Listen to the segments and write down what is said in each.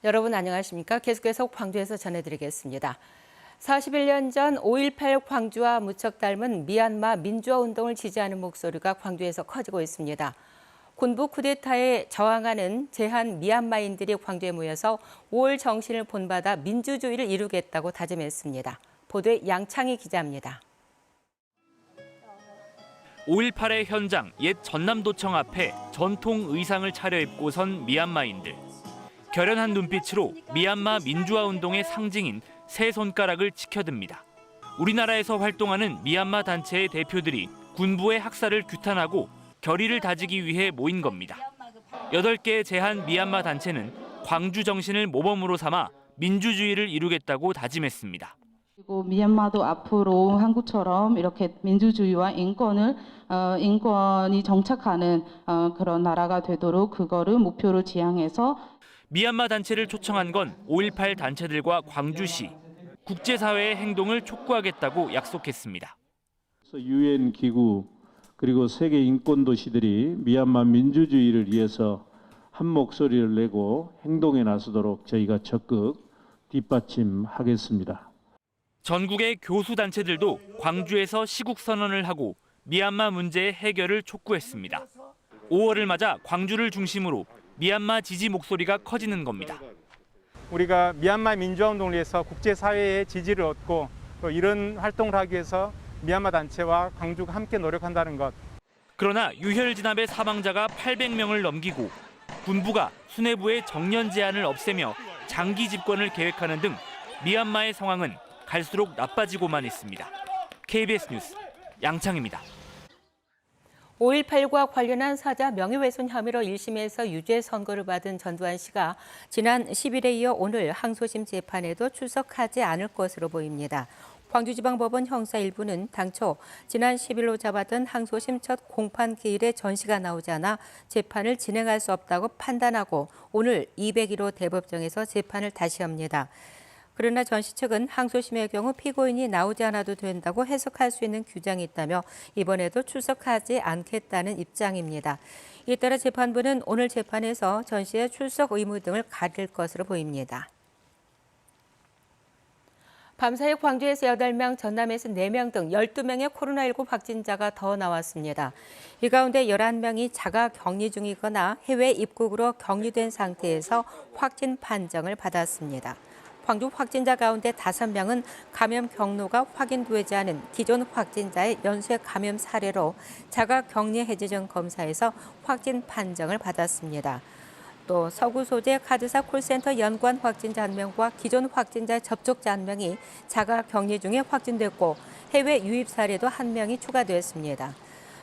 여러분 안녕하십니까? 계속해서 광주에서 전해드리겠습니다. 41년 전 5.18 광주와 무척 닮은 미얀마 민주화 운동을 지지하는 목소리가 광주에서 커지고 있습니다. 군부 쿠데타에 저항하는 제한 미얀마인들이 광주에 모여서 5월 정신을 본받아 민주주의를 이루겠다고 다짐했습니다. 보도에 양창희 기자입니다. 5.18의 현장 옛 전남도청 앞에 전통 의상을 차려입고 선 미얀마인들. 결연한 눈빛으로 미얀마 민주화 운동의 상징인 세 손가락을 치켜듭니다. 우리나라에서 활동하는 미얀마 단체의 대표들이 군부의 학살을 규탄하고 결의를 다지기 위해 모인 겁니다. 8개의 제한 미얀마 단체는 광주 정신을 모범으로 삼아 민주주의를 이루겠다고 다짐했습니다. 그리고 미얀마도 앞으로 한국처럼 이렇게 민주주의와 인권이 정착하는 그런 나라가 되도록 그거를 목표로 지향해서 미얀마 단체를 초청한 건 5.18 단체들과 광주시, 국제사회의 행동을 촉구하겠다고 약속했습니다. 유엔 기구 그리고 세계 인권 도시들이 미얀마 민주주의를 위해서 한 목소리를 내고 행동에 나서도록 저희가 적극 뒷받침하겠습니다. 전국의 교수 단체들도 광주에서 시국 선언을 하고 미얀마 문제의 해결을 촉구했습니다. 5월을 맞아 광주를 중심으로 미얀마 지지 목소리가 커지는 겁니다. 우리가 미얀마 민주화 운동을 위해서 국제사회의 지지를 얻고 또 이런 활동을 하기 위해서 미얀마 단체와 광주가 함께 노력한다는 것. 그러나 유혈 진압의 사망자가 800명을 넘기고 군부가 수뇌부의 정년 제한을 없애며 장기 집권을 계획하는 등 미얀마의 상황은 갈수록 나빠지고만 있습니다. KBS 뉴스 양창입니다. 5.18과 관련한 사자 명예훼손 혐의로 1심에서 유죄 선고를 받은 전두환 씨가 지난 10일에 이어 오늘 항소심 재판에도 출석하지 않을 것으로 보입니다. 광주지방법원 형사 1부는 당초 지난 10일로 잡았던 항소심 첫 공판 기일에 전시가 나오지 않아 재판을 진행할 수 없다고 판단하고 오늘 201호 대법정에서 재판을 다시 합니다. 그러나 전시 측은 항소심의 경우 피고인이 나오지 않아도 된다고 해석할 수 있는 규정이 있다며 이번에도 출석하지 않겠다는 입장입니다. 이에 따라 재판부는 오늘 재판에서 전 씨의 출석 의무 등을 가릴 것으로 보입니다. 밤사이 광주에서 8명, 전남에서 4명 등 12명의 코로나19 확진자가 더 나왔습니다. 이 가운데 11명이 자가 격리 중이거나 해외 입국으로 격리된 상태에서 확진 판정을 받았습니다. 광주 확진자 가운데 5명은 감염 경로가 확인되지 않은 기존 확진자의 연쇄 감염 사례로 자가 격리 해제 전 검사에서 확진 판정을 받았습니다. 또 서구 소재 카드사 콜센터 연관 확진자 1명과 기존 확진자 접촉자 1명이 자가 격리 중에 확진됐고 해외 유입 사례도 1명이 추가됐습니다.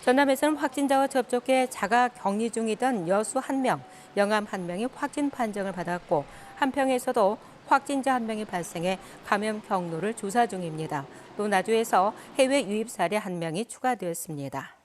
전남에서는 확진자와 접촉해 자가 격리 중이던 여수 1명, 영암 1명이 확진 판정을 받았고 한평에서도 확진자 1명이 발생해 감염 경로를 조사 중입니다. 또 나주에서 해외 유입 사례 1명이 추가되었습니다.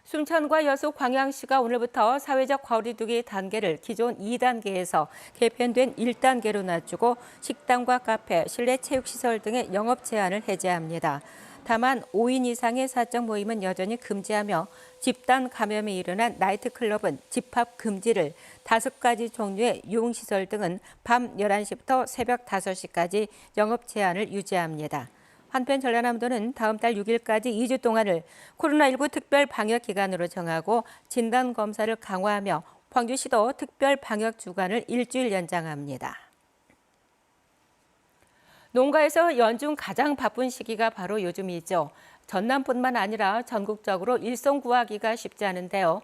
순천과 여수 광양시가 오늘부터 사회적 거리두기 단계를 기존 2단계에서 개편된 1단계로 낮추고 식당과 카페, 실내 체육시설 등의 영업 제한을 해제합니다. 다만 5인 이상의 사적 모임은 여전히 금지하며 집단 감염이 일어난 나이트클럽은 집합 금지를 5가지 종류의 유흥시설 등은 밤 11시부터 새벽 5시까지 영업 제한을 유지합니다. 한편 전라남도는 다음 달 6일까지 2주 동안을 코로나19 특별 방역 기간으로 정하고 진단검사를 강화하며 광주시도 특별 방역 주간을 일주일 연장합니다. 농가에서 연중 가장 바쁜 시기가 바로 요즘이죠. 전남뿐만 아니라 전국적으로 일손 구하기가 쉽지 않은데요.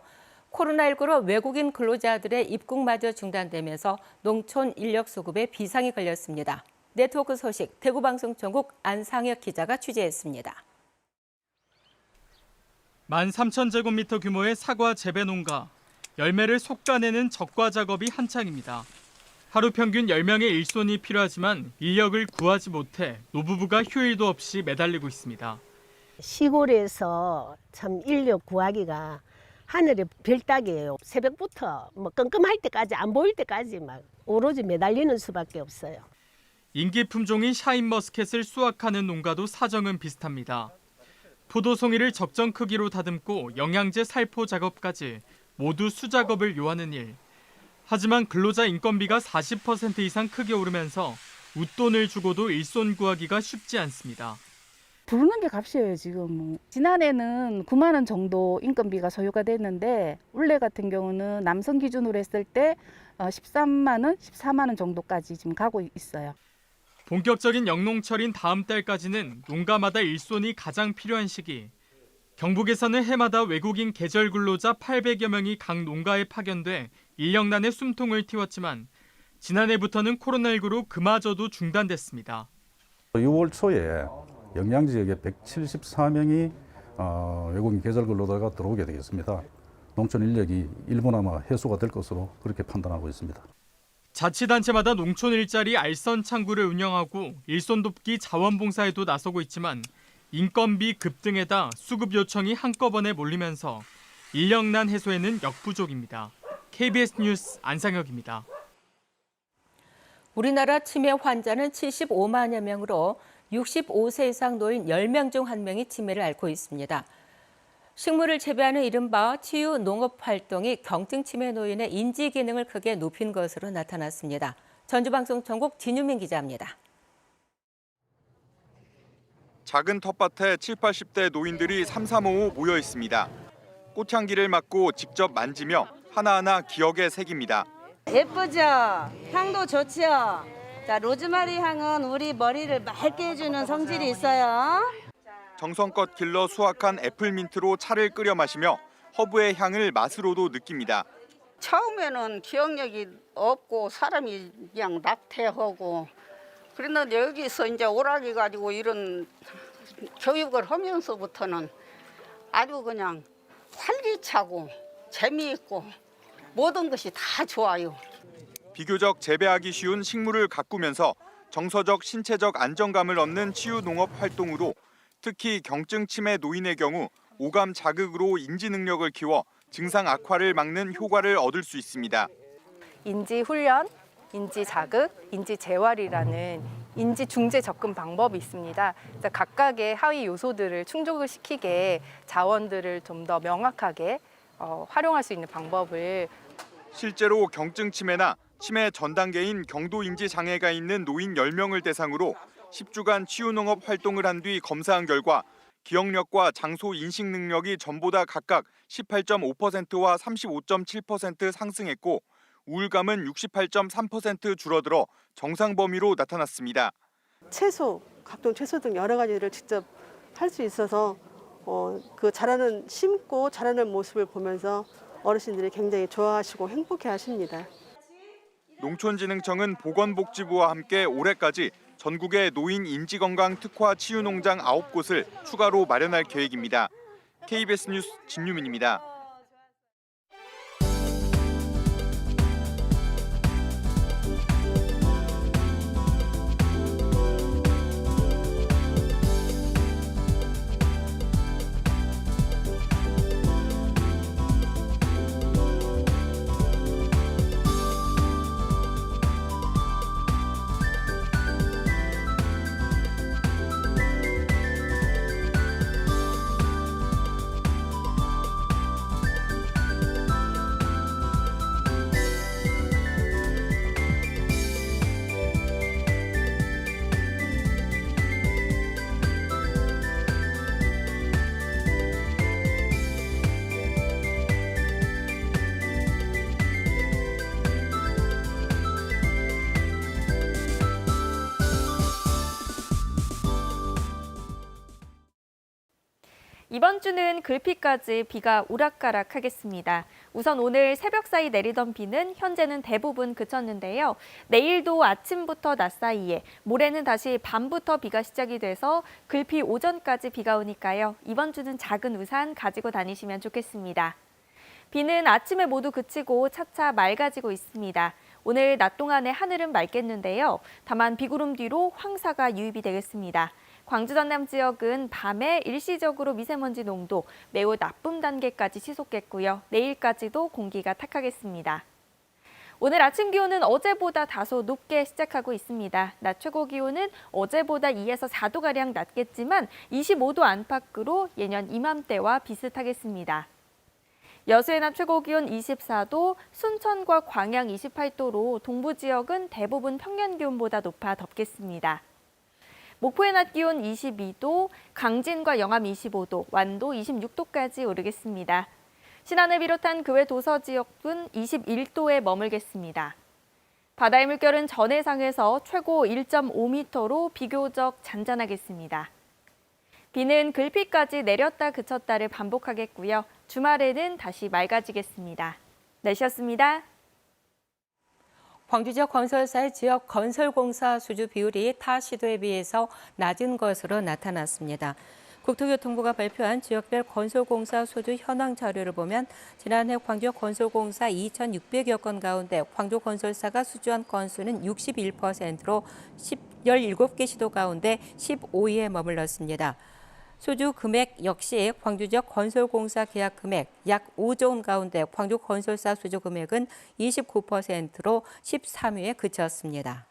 코로나19로 외국인 근로자들의 입국마저 중단되면서 농촌 인력 수급에 비상이 걸렸습니다. 네트워크 소식 대구방송총국 안상혁 기자가 취재했습니다. 13,000제곱미터 규모의 사과 재배 농가. 열매를 솎아내는 적과 작업이 한창입니다. 하루 평균 10명의 일손이 필요하지만 인력을 구하지 못해 노부부가 휴일도 없이 매달리고 있습니다. 시골에서 참 인력 구하기가 하늘의 별따기예요. 새벽부터 끔끔할 때까지 안 보일 때까지 막 오로지 매달리는 수밖에 없어요. 인기 품종인 샤인머스켓을 수확하는 농가도 사정은 비슷합니다. 포도송이를 적정 크기로 다듬고 영양제 살포 작업까지 모두 수작업을 요하는 일. 하지만 근로자 인건비가 40% 이상 크게 오르면서 웃돈을 주고도 일손 구하기가 쉽지 않습니다. 부르는 게 값이에요, 지금. 지난해는 9만 원 정도 인건비가 소요가 됐는데 올해 같은 경우는 남성 기준으로 했을 때 13만 원, 14만 원 정도까지 지금 가고 있어요. 본격적인 영농철인 다음 달까지는 농가마다 일손이 가장 필요한 시기. 경북에서는 해마다 외국인 계절 근로자 800여 명이 각 농가에 파견돼 인력난에 숨통을 틔웠지만 지난해부터는 코로나19로 그마저도 중단됐습니다. 6월 초에 영양 지역에 174명이 외국인 계절 근로자가 들어오게 되겠습니다. 농촌 인력이 일부나마 해소가 될 것으로 그렇게 판단하고 있습니다. 자치단체마다 농촌 일자리 알선 창구를 운영하고 일손 돕기 자원봉사에도 나서고 있지만 인건비 급등에다 수급 요청이 한꺼번에 몰리면서 인력난 해소에는 역부족입니다. KBS 뉴스 안상혁입니다. 우리나라 치매 환자는 75만여 명으로 65세 이상 노인 10명 중 1명이 치매를 앓고 있습니다. 식물을 재배하는 이른바 치유 농업 활동이 경증 치매 노인의 인지 기능을 크게 높인 것으로 나타났습니다. 전주방송전국 진유민 기자입니다. 작은 텃밭에 70, 80대 노인들이 삼삼오오 모여 있습니다. 꽃향기를 맡고 직접 만지며 하나하나 기억에 새깁니다. 예쁘죠? 향도 좋죠? 자, 로즈마리 향은 우리 머리를 맑게 해주는 성질이 있어요. 정성껏 길러 수확한 애플민트로 차를 끓여 마시며 허브의 향을 맛으로도 느낍니다. 처음에는 기억력이 없고 사람이 그냥 낙태하고 그런데 여기서 이제 오락이 가지고 이런 교육을 하면서부터는 아주 그냥 활기차고 재미있고 모든 것이 다 좋아요. 비교적 재배하기 쉬운 식물을 가꾸면서 정서적, 신체적 안정감을 얻는 치유 농업 활동으로 특히 경증 치매 노인의 경우 오감 자극으로 인지 능력을 키워 증상 악화를 막는 효과를 얻을 수 있습니다. 인지 훈련, 인지 자극, 인지 재활이라는 인지 중재 접근 방법이 있습니다. 각각의 하위 요소들을 충족을 시키게 자원들을 좀 더 명확하게 활용할 수 있는 방법을 실제로 경증 치매나 치매 전 단계인 경도 인지 장애가 있는 노인 10명을 대상으로 10주간 치유 농업 활동을 한 뒤 검사한 결과 기억력과 장소 인식 능력이 전보다 각각 18.5%와 35.7% 상승했고 우울감은 68.3% 줄어들어 정상 범위로 나타났습니다. 채소, 각종 채소 등 여러 가지를 직접 할 수 있어서 그 심고 자라는 모습을 보면서 어르신들이 굉장히 좋아하시고 행복해하십니다. 농촌진흥청은 보건복지부와 함께 올해까지 전국의 노인 인지건강 특화 치유농장 9곳을 추가로 마련할 계획입니다. KBS 뉴스 진유민입니다. 이번 주는 글피까지 비가 오락가락하겠습니다. 우선 오늘 새벽 사이 내리던 비는 현재는 대부분 그쳤는데요. 내일도 아침부터 낮 사이에, 모레는 다시 밤부터 비가 시작이 돼서 글피 오전까지 비가 오니까요. 이번 주는 작은 우산 가지고 다니시면 좋겠습니다. 비는 아침에 모두 그치고 차차 맑아지고 있습니다. 오늘 낮 동안에 하늘은 맑겠는데요. 다만 비구름 뒤로 황사가 유입이 되겠습니다. 광주 전남 지역은 밤에 일시적으로 미세먼지 농도 매우 나쁨 단계까지 치솟겠고요. 내일까지도 공기가 탁하겠습니다. 오늘 아침 기온은 어제보다 다소 높게 시작하고 있습니다. 낮 최고 기온은 어제보다 2에서 4도가량 낮겠지만 25도 안팎으로 예년 이맘때와 비슷하겠습니다. 여수의 낮 최고 기온 24도, 순천과 광양 28도로 동부 지역은 대부분 평년 기온보다 높아 덥겠습니다. 목포의 낮 기온 22도, 강진과 영암 25도, 완도 26도까지 오르겠습니다. 신안을 비롯한 그 외 도서 지역은 21도에 머물겠습니다. 바다의 물결은 전해상에서 최고 1.5m로 비교적 잔잔하겠습니다. 비는 글피까지 내렸다 그쳤다를 반복하겠고요. 주말에는 다시 맑아지겠습니다. 날씨였습니다. 광주 지역 건설사의 지역 건설공사 수주 비율이 타 시도에 비해서 낮은 것으로 나타났습니다. 국토교통부가 발표한 지역별 건설공사 수주 현황 자료를 보면 지난해 광주 건설공사 2,600여 건 가운데 광주건설사가 수주한 건수는 61%로 17개 시도 가운데 15위에 머물렀습니다. 수주 금액 역시 광주 지역 건설공사 계약 금액 약 5조 원 가운데 광주건설사 수주 금액은 29%로 13위에 그쳤습니다.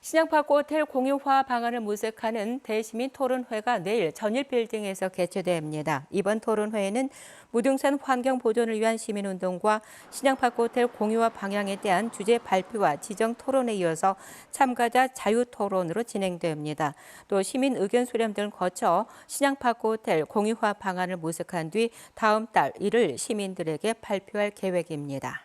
신양파크 호텔 공유화 방안을 모색하는 대시민 토론회가 내일 전일빌딩에서 개최됩니다. 이번 토론회에는 무등산 환경 보존을 위한 시민운동과 신양파크 호텔 공유화 방향에 대한 주제 발표와 지정 토론에 이어서 참가자 자유토론으로 진행됩니다. 또 시민 의견 수렴 등을 거쳐 신양파크 호텔 공유화 방안을 모색한 뒤 다음 달 1일 시민들에게 발표할 계획입니다.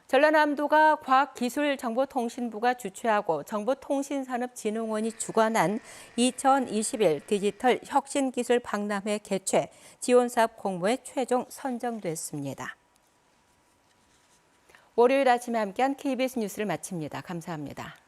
전라남도가 과학기술정보통신부가 주최하고 정보통신산업진흥원이 주관한 2021 디지털 혁신기술 박람회 개최 지원사업 공모에 최종 선정됐습니다. 월요일 아침에 함께한 KBS 뉴스를 마칩니다. 감사합니다.